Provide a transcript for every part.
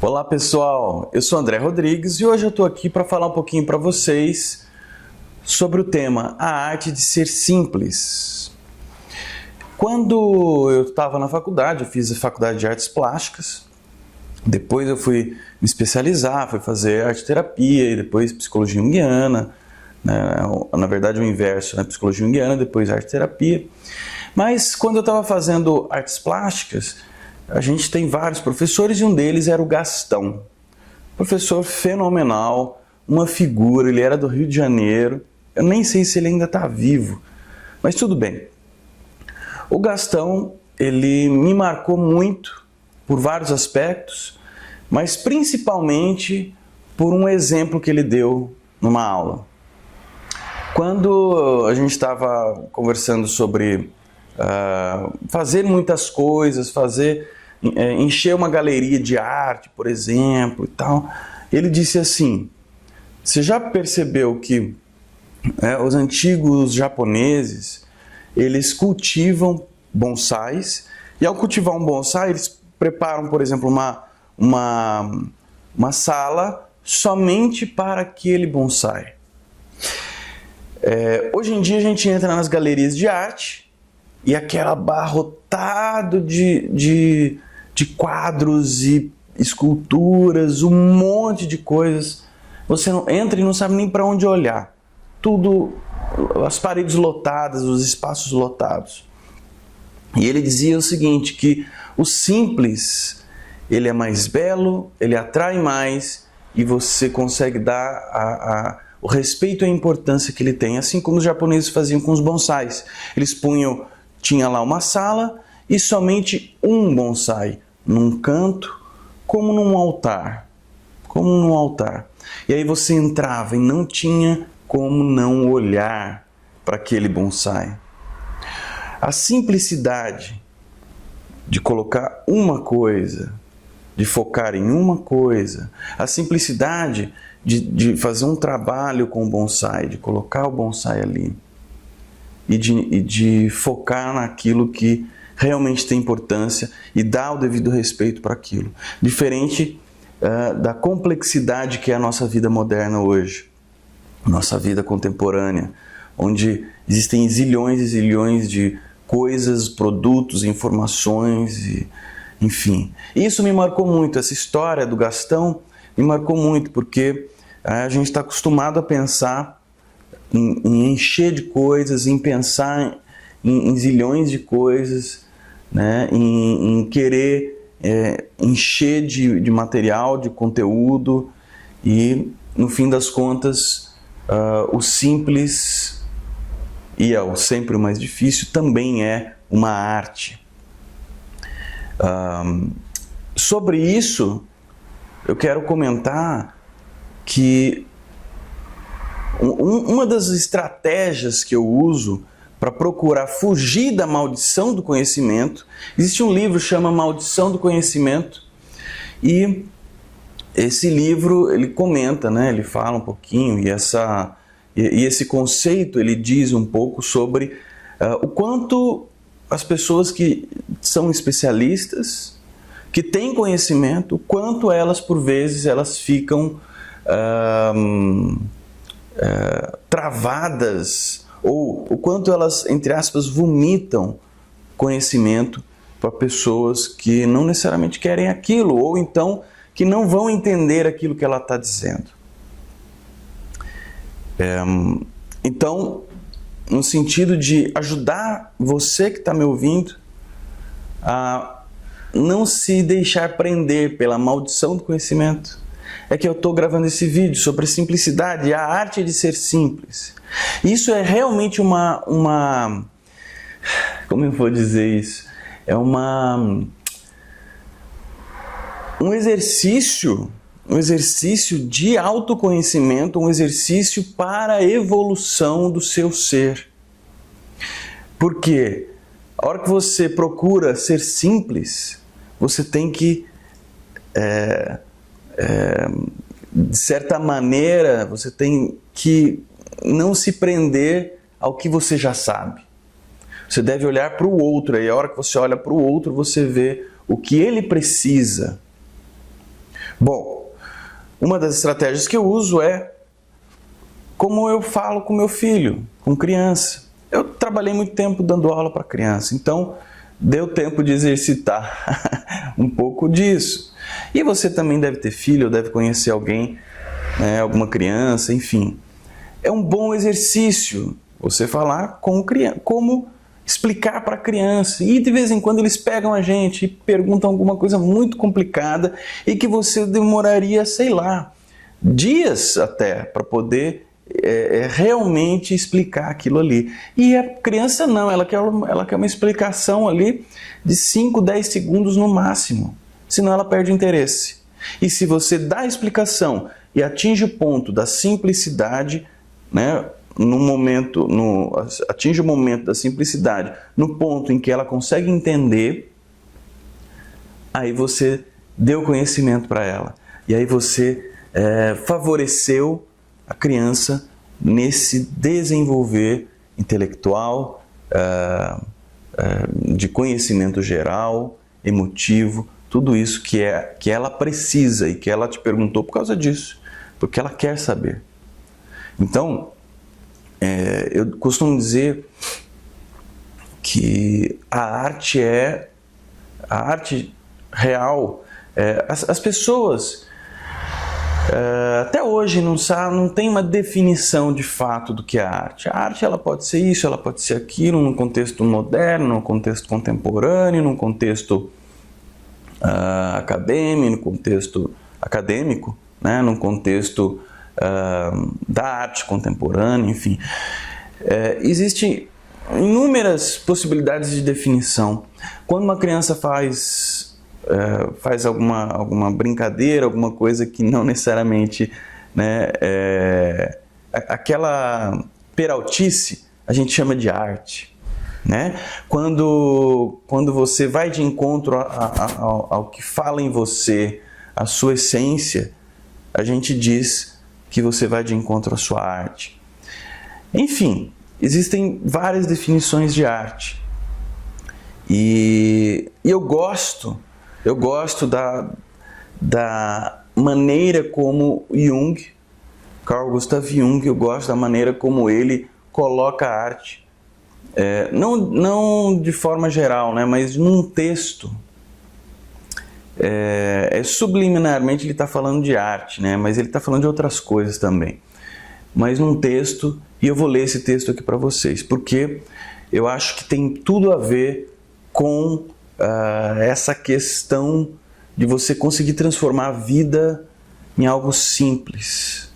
Olá pessoal, eu sou André Rodrigues e hoje eu estou aqui para falar um pouquinho para vocês sobre o tema A Arte de Ser Simples. Quando eu estava na faculdade, eu fiz a faculdade de artes plásticas, depois eu fui me especializar, fui fazer arte terapia e depois psicologia junguiana, né? Na verdade o inverso, né? Psicologia junguiana, depois arte terapia. Mas quando eu estava fazendo artes plásticas, a gente tem vários professores e um deles era o Gastão. Professor fenomenal, uma figura, ele era do Rio de Janeiro. Eu nem sei se ele ainda está vivo, mas tudo bem. O Gastão, ele me marcou muito por vários aspectos, mas principalmente por um exemplo que ele deu numa aula. Quando a gente estava conversando sobre fazer muitas coisas, encher uma galeria de arte, por exemplo, e tal, ele disse assim: você já percebeu que os antigos japoneses, eles cultivam bonsais, e ao cultivar um bonsai, eles preparam, por exemplo, uma sala somente para aquele bonsai. Hoje em dia a gente entra nas galerias de arte e aquela abarrotado de quadros e esculturas, um monte de coisas. Você não entra e não sabe nem para onde olhar. Tudo, as paredes lotadas, os espaços lotados. E ele dizia o seguinte, que o simples, ele é mais belo, ele atrai mais e você consegue dar o respeito e a importância que ele tem, assim como os japoneses faziam com os bonsais. Eles tinha lá uma sala e somente um bonsai, num canto, como num altar. E aí você entrava e não tinha como não olhar para aquele bonsai. A simplicidade de colocar uma coisa, de focar em uma coisa, a simplicidade de fazer um trabalho com o bonsai, de colocar o bonsai ali, e de focar naquilo que realmente tem importância e dar o devido respeito para aquilo. Diferente da complexidade que é a nossa vida moderna hoje, nossa vida contemporânea, onde existem zilhões e zilhões de coisas, produtos, informações, enfim. Isso me marcou muito, essa história do Gastão me marcou muito, porque a gente está acostumado a pensar em encher de coisas, em pensar em zilhões de coisas, né? em querer encher de material, de conteúdo, e no fim das contas o simples e o sempre o mais difícil também é uma arte. Sobre isso eu quero comentar que uma das estratégias que eu uso para procurar fugir da maldição do conhecimento, existe um livro que chama Maldição do Conhecimento, e esse livro ele comenta, né, ele fala um pouquinho, e esse conceito ele diz um pouco sobre o quanto as pessoas que são especialistas, que têm conhecimento, quanto elas por vezes elas ficam travadas, ou o quanto elas, entre aspas, vomitam conhecimento para pessoas que não necessariamente querem aquilo, ou então que não vão entender aquilo que ela está dizendo. Então, no sentido de ajudar você que está me ouvindo a não se deixar prender pela maldição do conhecimento, é que eu estou gravando esse vídeo sobre simplicidade, a arte de ser simples. Isso é realmente como eu vou dizer isso? É um exercício de autoconhecimento, um exercício para a evolução do seu ser. Porque a hora que você procura ser simples, você tem que de certa maneira, você tem que não se prender ao que você já sabe. Você deve olhar para o outro, e a hora que você olha para o outro, você vê o que ele precisa. Bom, uma das estratégias que eu uso é como eu falo com meu filho, com criança. Eu trabalhei muito tempo dando aula para criança, então deu tempo de exercitar um pouco disso. E você também deve ter filho, ou deve conhecer alguém, né, alguma criança, enfim. É um bom exercício você falar como explicar para a criança. E de vez em quando eles pegam a gente e perguntam alguma coisa muito complicada e que você demoraria, sei lá, dias até para poder realmente explicar aquilo ali. E a criança não, ela quer uma explicação ali de 5, 10 segundos no máximo, senão ela perde o interesse. E se você dá a explicação e atinge o ponto da simplicidade, né, atinge o momento da simplicidade, no ponto em que ela consegue entender, aí você deu conhecimento para ela. E aí você favoreceu a criança nesse desenvolver intelectual, de conhecimento geral, emotivo, tudo isso que ela precisa e que ela te perguntou por causa disso, porque ela quer saber. Então, eu costumo dizer que a arte real. As pessoas até hoje não tem uma definição de fato do que é a arte. A arte ela pode ser isso, ela pode ser aquilo, num contexto moderno, num contexto contemporâneo, num contexto acadêmico, né? Num contexto da arte contemporânea, enfim. Existem inúmeras possibilidades de definição. Quando uma criança faz alguma brincadeira, alguma coisa que não necessariamente, né, aquela peraltice, a gente chama de arte. Né? Quando você vai de encontro ao que fala em você, a sua essência, a gente diz que você vai de encontro à sua arte. Enfim, existem várias definições de arte. E eu gosto da maneira como Carl Gustav Jung, eu gosto da maneira como ele coloca a arte. Não de forma geral, né, mas num texto. Subliminarmente ele está falando de arte, né, mas ele está falando de outras coisas também. Mas num texto, e eu vou ler esse texto aqui para vocês, porque eu acho que tem tudo a ver com essa questão de você conseguir transformar a vida em algo simples.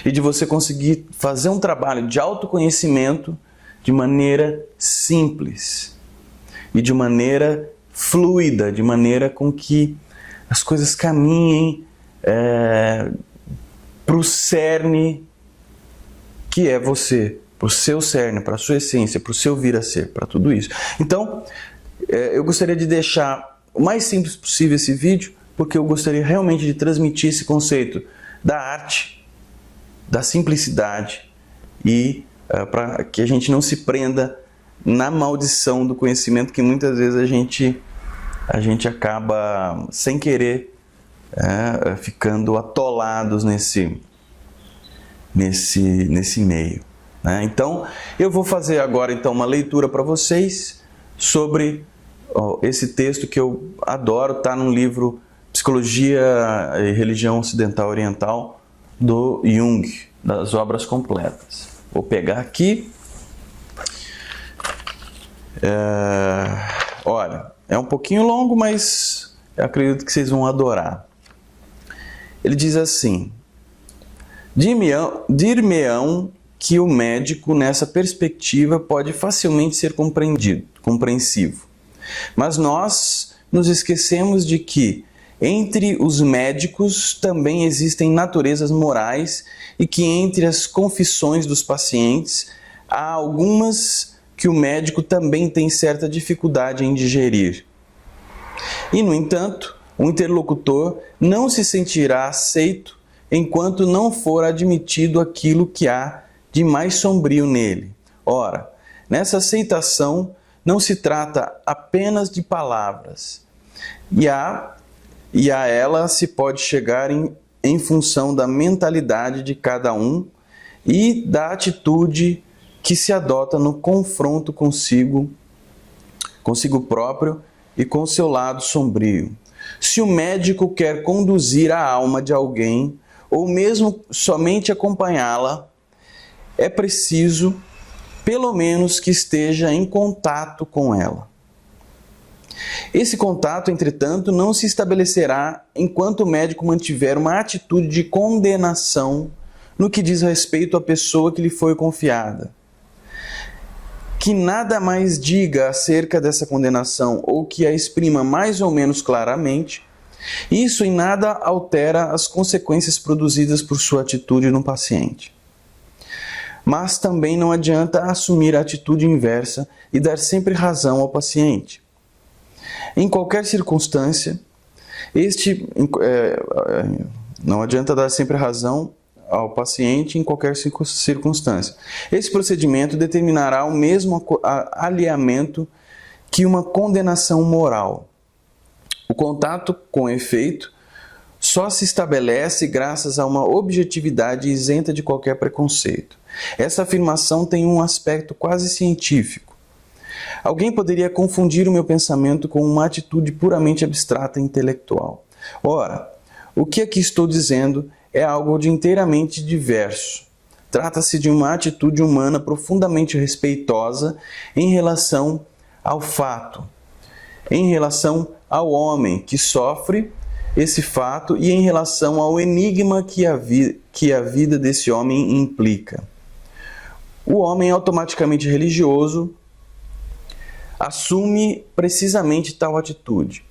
E de você conseguir fazer um trabalho de autoconhecimento de maneira simples e de maneira fluida, de maneira com que as coisas caminhem para o cerne que é você, para o seu cerne, para a sua essência, para o seu vir a ser, para tudo isso. Então, eu gostaria de deixar o mais simples possível esse vídeo, porque eu gostaria realmente de transmitir esse conceito da arte, da simplicidade e para que a gente não se prenda na maldição do conhecimento que muitas vezes a gente acaba sem querer ficando atolados nesse meio, né? Então eu vou fazer agora uma leitura para vocês sobre esse texto que eu adoro, está no livro Psicologia e Religião Ocidental Oriental do Jung, das obras completas. Vou pegar aqui. Olha, é um pouquinho longo, mas eu acredito que vocês vão adorar. Ele diz assim: dir-me-ão que o médico, nessa perspectiva, pode facilmente ser compreensivo. Mas nós nos esquecemos de que entre os médicos também existem naturezas morais e que entre as confissões dos pacientes há algumas que o médico também tem certa dificuldade em digerir. E, no entanto, o interlocutor não se sentirá aceito enquanto não for admitido aquilo que há de mais sombrio nele. Ora, nessa aceitação não se trata apenas de palavras, e há e a ela se pode chegar em função da mentalidade de cada um e da atitude que se adota no confronto consigo próprio e com seu lado sombrio. Se o médico quer conduzir a alma de alguém, ou mesmo somente acompanhá-la, é preciso, pelo menos, que esteja em contato com ela. Esse contato, entretanto, não se estabelecerá enquanto o médico mantiver uma atitude de condenação no que diz respeito à pessoa que lhe foi confiada. Que nada mais diga acerca dessa condenação ou que a exprima mais ou menos claramente, isso em nada altera as consequências produzidas por sua atitude no paciente. Mas também não adianta assumir a atitude inversa e dar sempre razão ao paciente. Em qualquer circunstância, não adianta dar sempre razão ao paciente em qualquer circunstância. Esse procedimento determinará o mesmo alinhamento que uma condenação moral. O contato, com efeito, só se estabelece graças a uma objetividade isenta de qualquer preconceito. Essa afirmação tem um aspecto quase científico. Alguém poderia confundir o meu pensamento com uma atitude puramente abstrata e intelectual. Ora, o que aqui estou dizendo é algo de inteiramente diverso. Trata-se de uma atitude humana profundamente respeitosa em relação ao fato, em relação ao homem que sofre esse fato e em relação ao enigma que a vida desse homem implica. O homem automaticamente religioso assume precisamente tal atitude.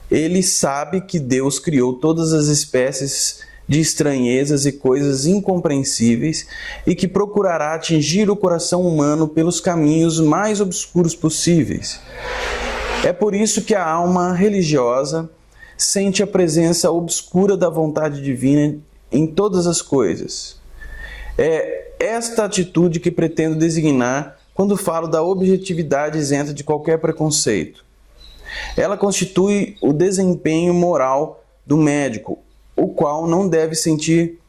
Ele sabe que Deus criou todas as espécies de estranhezas e coisas incompreensíveis e que procurará atingir o coração humano pelos caminhos mais obscuros possíveis. É por isso que a alma religiosa sente a presença obscura da vontade divina em todas as coisas. É esta atitude que pretendo designar quando falo da objetividade isenta de qualquer preconceito. Ela constitui o desempenho moral do médico, o qual não deve sentir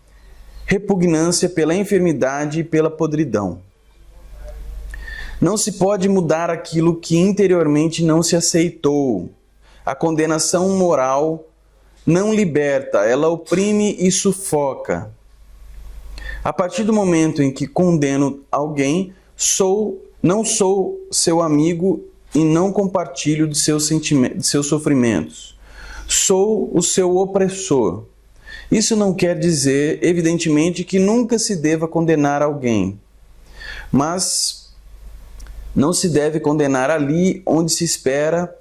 repugnância pela enfermidade e pela podridão. Não se pode mudar aquilo que interiormente não se aceitou. A condenação moral não liberta, ela oprime e sufoca. A partir do momento em que condeno alguém, não sou seu amigo e não compartilho de seus sofrimentos. Sou o seu opressor. Isso não quer dizer, evidentemente, que nunca se deva condenar alguém. Mas não se deve condenar ali onde se espera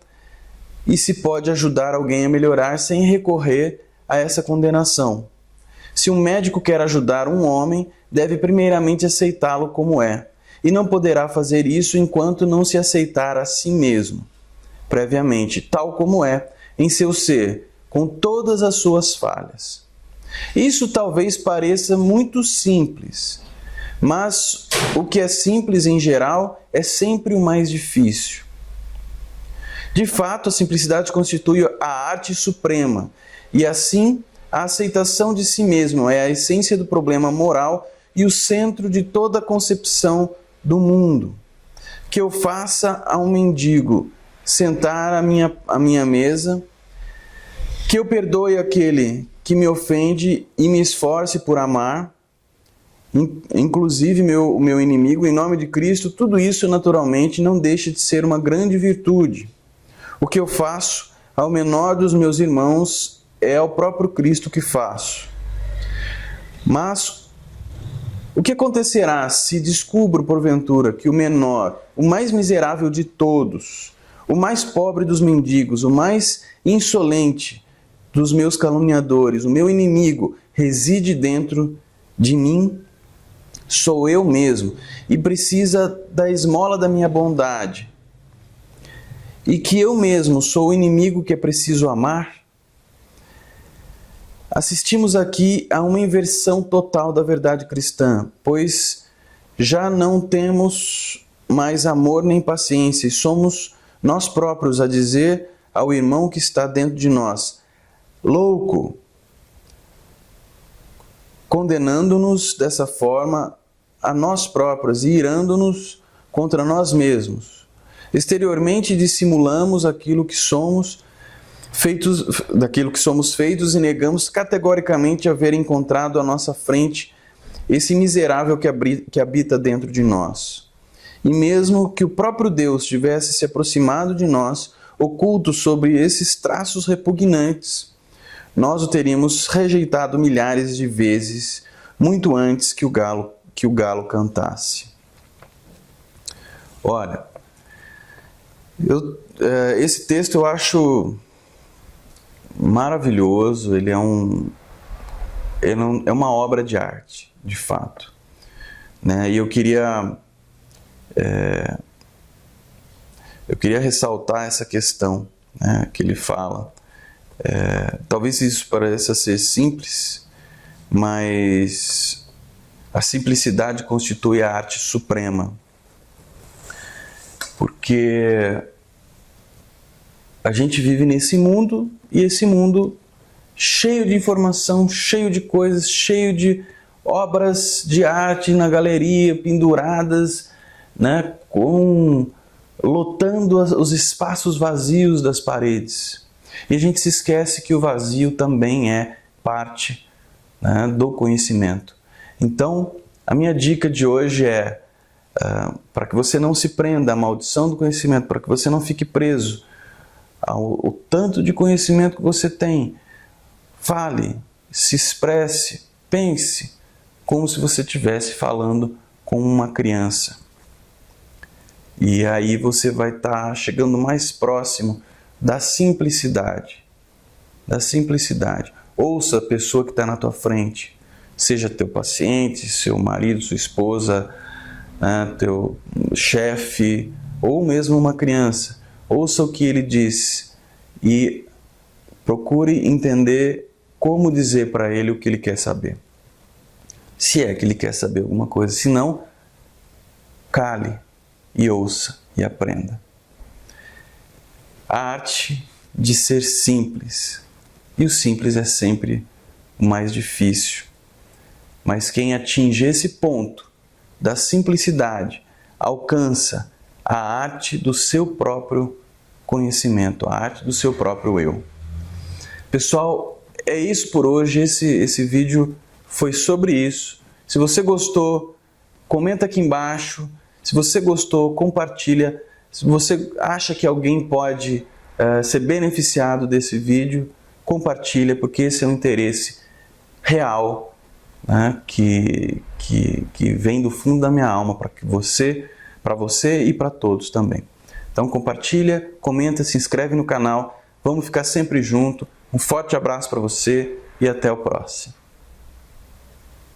e se pode ajudar alguém a melhorar sem recorrer a essa condenação. Se um médico quer ajudar um homem, deve primeiramente aceitá-lo como é, e não poderá fazer isso enquanto não se aceitar a si mesmo, previamente, tal como é, em seu ser, com todas as suas falhas. Isso talvez pareça muito simples, mas o que é simples em geral é sempre o mais difícil. De fato, a simplicidade constitui a arte suprema, e assim, a aceitação de si mesmo é a essência do problema moral e o centro de toda a concepção do mundo. Que eu faça a um mendigo sentar à minha mesa, que eu perdoe aquele que me ofende e me esforce por amar, inclusive o meu inimigo, em nome de Cristo, tudo isso naturalmente não deixa de ser uma grande virtude. O que eu faço ao menor dos meus irmãos é ao próprio Cristo que faço. Mas o que acontecerá se descubro, porventura, que o menor, o mais miserável de todos, o mais pobre dos mendigos, o mais insolente dos meus caluniadores, o meu inimigo, reside dentro de mim? Sou eu mesmo e precisa da esmola da minha bondade. E que eu mesmo sou o inimigo que é preciso amar? Assistimos aqui a uma inversão total da verdade cristã, pois já não temos mais amor nem paciência e somos nós próprios a dizer ao irmão que está dentro de nós louco, condenando-nos dessa forma a nós próprios e irando-nos contra nós mesmos. Exteriormente dissimulamos aquilo que somos feitos e negamos categoricamente haver encontrado à nossa frente esse miserável que habita dentro de nós. E mesmo que o próprio Deus tivesse se aproximado de nós, oculto sobre esses traços repugnantes, nós o teríamos rejeitado milhares de vezes, muito antes que o galo cantasse. Olha, esse texto eu acho maravilhoso, ele é uma obra de arte, de fato. Né? E eu queria ressaltar essa questão, né, que ele fala. Talvez isso pareça ser simples, mas a simplicidade constitui a arte suprema. Porque a gente vive nesse mundo, e esse mundo cheio de informação, cheio de coisas, cheio de obras de arte na galeria, penduradas, né, lotando os espaços vazios das paredes. E a gente se esquece que o vazio também é parte, né, do conhecimento. Então, a minha dica de hoje é, para que você não se prenda à maldição do conhecimento, para que você não fique preso ao tanto de conhecimento que você tem, fale, se expresse, pense, como se você estivesse falando com uma criança. E aí você vai estar chegando mais próximo da simplicidade. Da simplicidade. Ouça a pessoa que está na tua frente, seja teu paciente, seu marido, sua esposa, né, teu chefe, ou mesmo uma criança. Ouça o que ele diz e procure entender como dizer para ele o que ele quer saber. Se é que ele quer saber alguma coisa. Se não, cale e ouça e aprenda. A arte de ser simples. E o simples é sempre o mais difícil. Mas quem atinge esse ponto da simplicidade alcança a arte do seu próprio conhecimento, a arte do seu próprio eu. Pessoal, é isso por hoje. Esse vídeo foi sobre isso. Se você gostou, comenta aqui embaixo. Se você gostou, compartilha. Se você acha que alguém pode ser beneficiado desse vídeo, compartilha, porque esse é um interesse real, né, que vem do fundo da minha alma para você e para todos também. Então compartilha, comenta, se inscreve no canal. Vamos ficar sempre junto. Um forte abraço para você e até o próximo.